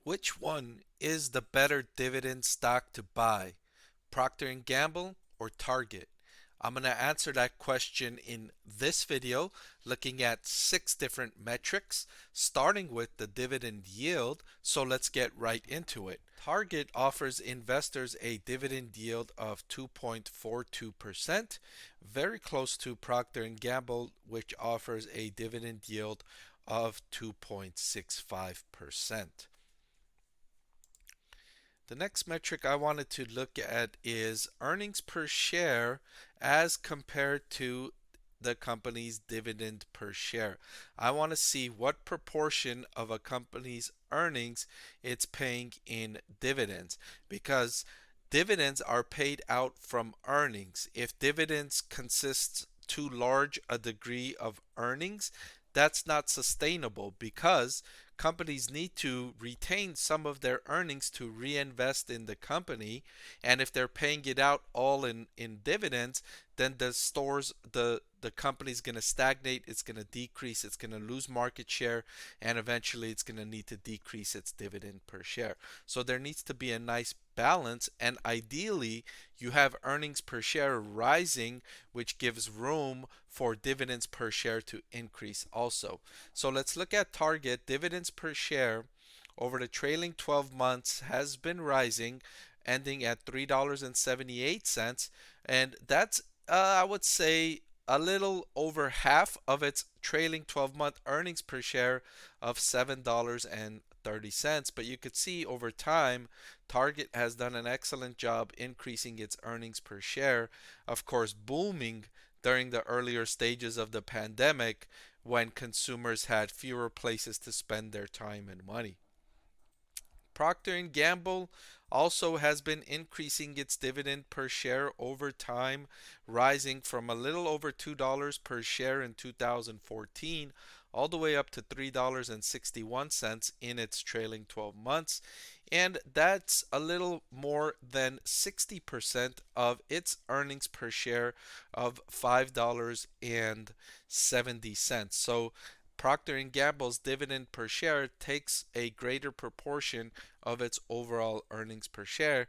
Which one is the better dividend stock to buy, Procter& Gamble or Target? I'm going to answer that question in this video, looking at 6 different metrics, starting with the dividend yield. So let's get right into it. Target offers investors a dividend yield of 2.42%, very close to Procter& Gamble, which offers a dividend yield of 2.65%. The next metric I wanted to look at is earnings per share as compared to the company's dividend per share. I want to see what proportion of a company's earnings it's paying in dividends, because dividends are paid out from earnings. If dividends consists too large a degree of earnings, that's not sustainable, because companies need to retain some of their earnings to reinvest in the company. And if they're paying it out all in dividends, then the company's going to stagnate, it's going to decrease, it's going to lose market share, and eventually it's going to need to decrease its dividend per share. So there needs to be a nice balance, and ideally you have earnings per share rising, which gives room for dividends per share to increase also. So let's look at Target. Dividends per share over the trailing 12 months has been rising, ending at $3.78, and that's I would say a little over half of its trailing 12-month earnings per share of $7.30. But you could see over time, Target has done an excellent job increasing its earnings per share, of course, booming during the earlier stages of the pandemic when consumers had fewer places to spend their time and money. Procter & Gamble also has been increasing its dividend per share over time, rising from a little over $2 per share in 2014 all the way up to $3.61 in its trailing 12 months. And that's a little more than 60% of its earnings per share of $5.70. So Procter & Gamble's dividend per share takes a greater proportion of its overall earnings per share.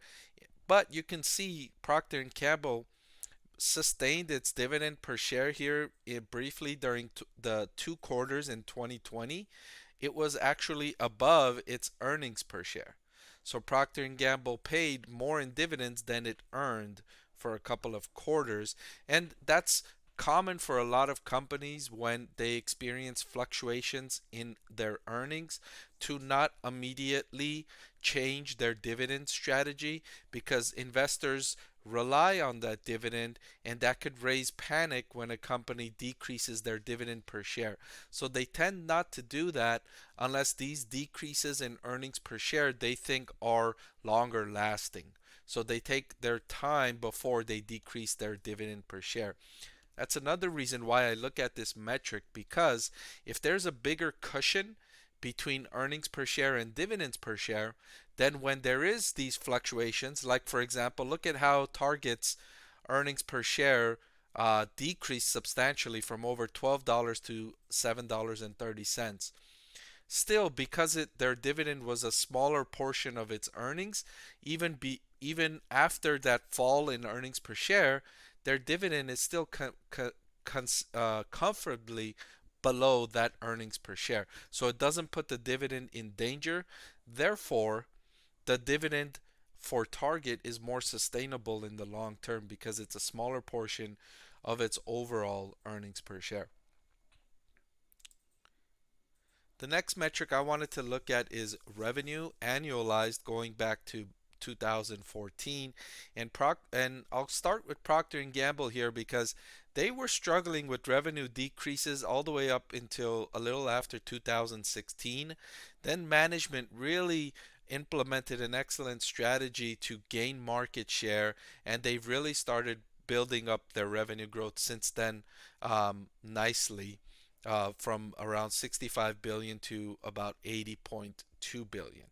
But you can see Procter & Gamble sustained its dividend per share here briefly during the 2 quarters in 2020. It was actually above its earnings per share. So Procter & Gamble paid more in dividends than it earned for a couple of quarters, and that's common for a lot of companies when they experience fluctuations in their earnings to not immediately change their dividend strategy, because investors rely on that dividend, and that could raise panic when a company decreases their dividend per share. So they tend not to do that unless these decreases in earnings per share they think are longer lasting. So they take their time before they decrease their dividend per share. That's another reason why I look at this metric, because if there's a bigger cushion between earnings per share and dividends per share, then when there is these fluctuations, like for example, look at how Target's earnings per share decreased substantially from over $12 to $7.30. Still, because their dividend was a smaller portion of its earnings, even after that fall in earnings per share, their dividend is still comfortably below that earnings per share. So it doesn't put the dividend in danger. Therefore, the dividend for Target is more sustainable in the long term because it's a smaller portion of its overall earnings per share. The next metric I wanted to look at is revenue annualized going back to 2014, and I'll start with Procter and Gamble here because they were struggling with revenue decreases all the way up until a little after 2016. Then management really implemented an excellent strategy to gain market share, and they've really started building up their revenue growth since then, nicely, from around 65 billion to about 80.2 billion.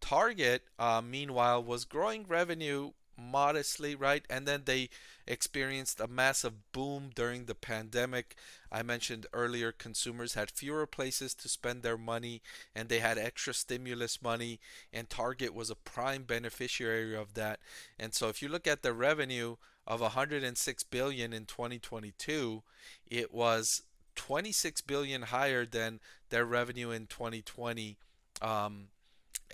Target, meanwhile, was growing revenue modestly, right? And then they experienced a massive boom during the pandemic. I mentioned earlier, consumers had fewer places to spend their money and they had extra stimulus money, and Target was a prime beneficiary of that. And so if you look at the revenue of 106 billion in 2022, it was 26 billion higher than their revenue in 2020. Um,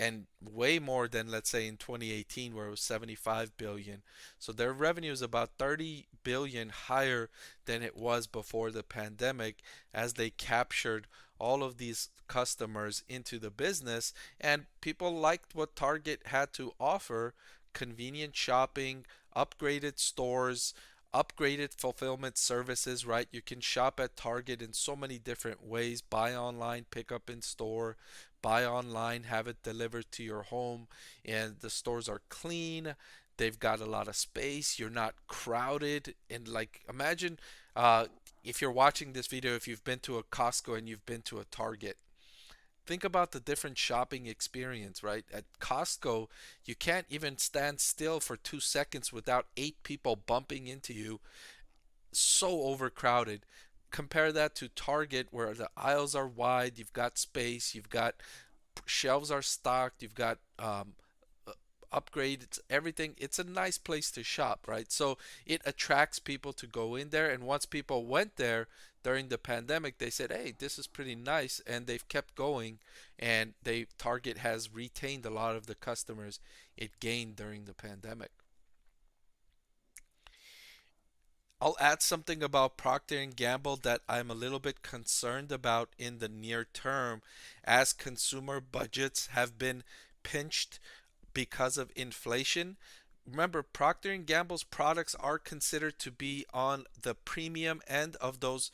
and way more than, let's say, in 2018 where it was 75 billion. So their revenue is about 30 billion higher than it was before the pandemic, as they captured all of these customers into the business, and people liked what Target had to offer: convenient shopping, upgraded stores, upgraded fulfillment services, right? You can shop at Target in so many different ways: buy online, pick up in store, buy online, have it delivered to your home. And the stores are clean. They've got a lot of space. You're not crowded. And like, imagine if you're watching this video, if you've been to a Costco and you've been to a Target. Think about the different shopping experience, right? At Costco, you can't even stand still for 2 seconds without 8 people bumping into you. So overcrowded. Compare that to Target, where the aisles are wide, you've got space, you've got shelves are stocked, you've got upgrades, everything. It's a nice place to shop, right? So it attracts people to go in there. And once people went there during the pandemic, they said, "Hey, this is pretty nice," and they've kept going. And they Target has retained a lot of the customers it gained during the pandemic. I'll add something about Procter and Gamble that I'm a little bit concerned about in the near term, as consumer budgets have been pinched because of inflation. Remember, Procter and Gamble's products are considered to be on the premium end of those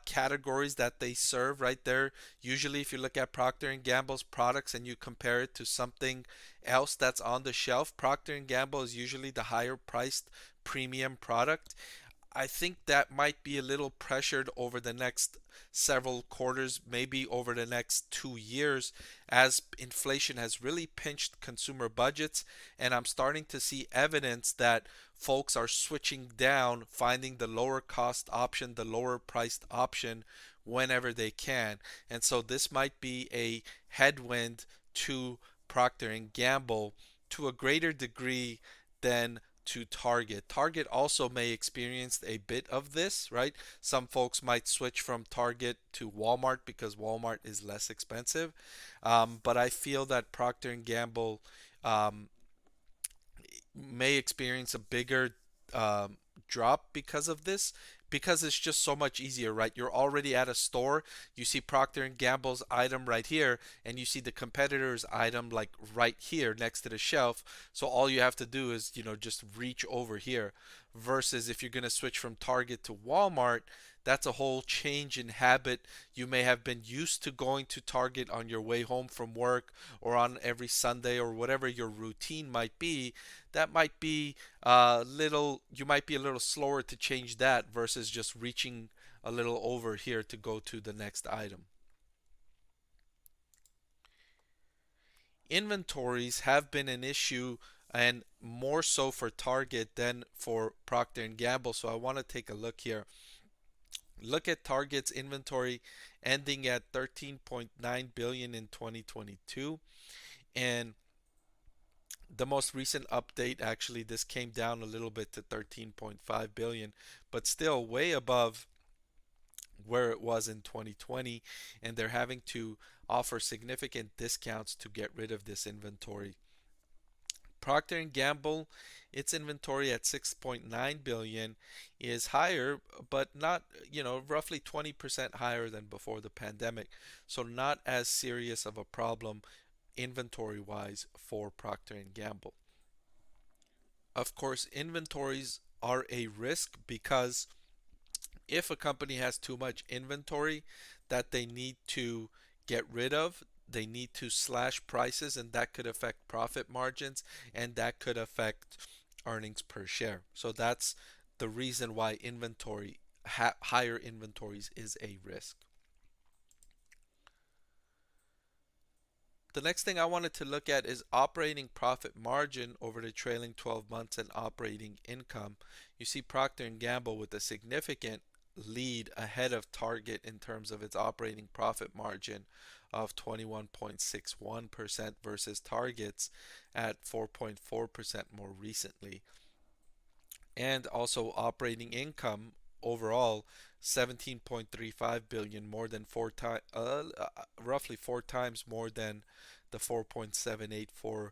categories that they serve, right there. Usually, if you look at Procter and Gamble's products and you compare it to something else that's on the shelf, Procter and Gamble is usually the higher priced premium product. I think that might be a little pressured over the next several quarters, maybe over the next 2 years, as inflation has really pinched consumer budgets. And I'm starting to see evidence that folks are switching down, finding the lower cost option, the lower priced option whenever they can. And so this might be a headwind to Procter and Gamble to a greater degree than to Target. Target also may experience a bit of this, right? Some folks might switch from Target to Walmart because Walmart is less expensive. But I feel that Procter and Gamble um, may experience a bigger drop because of this, because it's just so much easier, right? You're already at a store, you see Procter and Gamble's item right here, and you see the competitor's item like right here next to the shelf. So all you have to do is, just reach over here. Versus if you're going to switch from Target to Walmart, that's a whole change in habit. You may have been used to going to Target on your way home from work or on every Sunday or whatever your routine might be. That might be you might be a little slower to change that versus just reaching a little over here to go to the next item. Inventories have been an issue, and more so for Target than for Procter and Gamble. So I want to take a look here. Look at Target's inventory ending at 13.9 billion in 2022, and the most recent update, actually, this came down a little bit to 13.5 billion, but still way above where it was in 2020. And they're having to offer significant discounts to get rid of this inventory. Procter and Gamble, its inventory at 6.9 billion is higher, but not, roughly 20% higher than before the pandemic. So not as serious of a problem inventory wise for Procter and Gamble. Of course, inventories are a risk, because if a company has too much inventory that they need to get rid of, they need to slash prices, and that could affect profit margins, and that could affect earnings per share. So that's the reason why higher inventories is a risk. The next thing I wanted to look at is operating profit margin over the trailing 12 months and operating income. You see Procter & Gamble with a significant lead ahead of Target in terms of its operating profit margin of 21.61% versus Target's at 4.4% more recently. And also operating income overall 17.35 billion, more than roughly four times more than the 4.784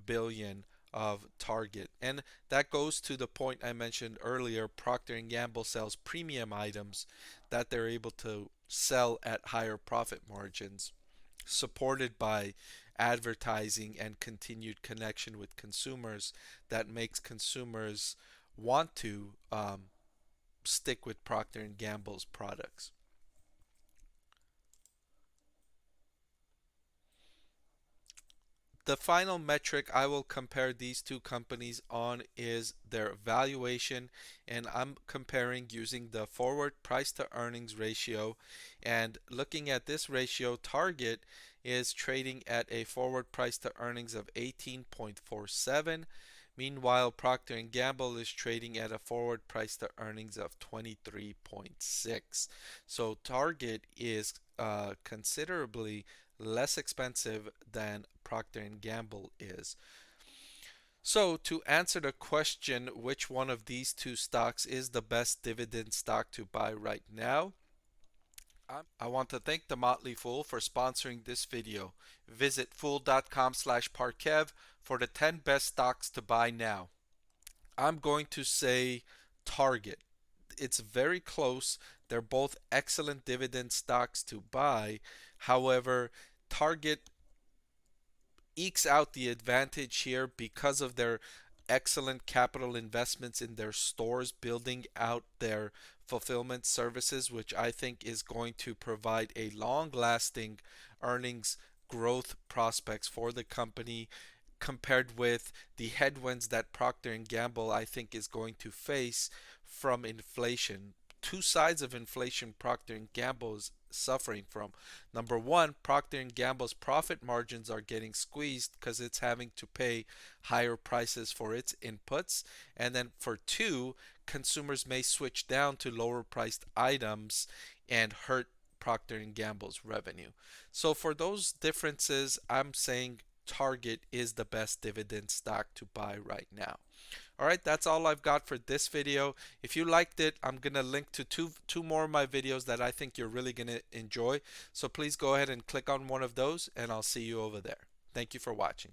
billion of Target. And that goes to the point I mentioned earlier. Procter & Gamble sells premium items that they're able to sell at higher profit margins, supported by advertising and continued connection with consumers that makes consumers want to stick with Procter & Gamble's products. The final metric I will compare these two companies on is their valuation, and I'm comparing using the forward price to earnings ratio. And looking at this ratio, Target is trading at a forward price to earnings of 18.47. Meanwhile, Procter & Gamble is trading at a forward price to earnings of 23.6. So Target is considerably less expensive than Procter & Gamble is. So to answer the question, which one of these two stocks is the best dividend stock to buy right now? I want to thank the Motley Fool for sponsoring this video. Visit fool.com/parkev for the 10 best stocks to buy now. I'm going to say Target. It's very close. They're both excellent dividend stocks to buy. However, Target ekes out the advantage here because of their excellent capital investments in their stores, building out their fulfillment services, which I think is going to provide a long lasting earnings growth prospects for the company compared with the headwinds that Procter & Gamble I think is going to face from inflation. Two sides of inflation Procter & Gamble is suffering from. Number one, Procter & Gamble's profit margins are getting squeezed because it's having to pay higher prices for its inputs. And then for two, consumers may switch down to lower priced items and hurt Procter & Gamble's revenue. So for those differences, I'm saying Target is the best dividend stock to buy right now. All right, that's all I've got for this video. If you liked it, I'm going to link to two more of my videos that I think you're really going to enjoy. So please go ahead and click on one of those, and I'll see you over there. Thank you for watching.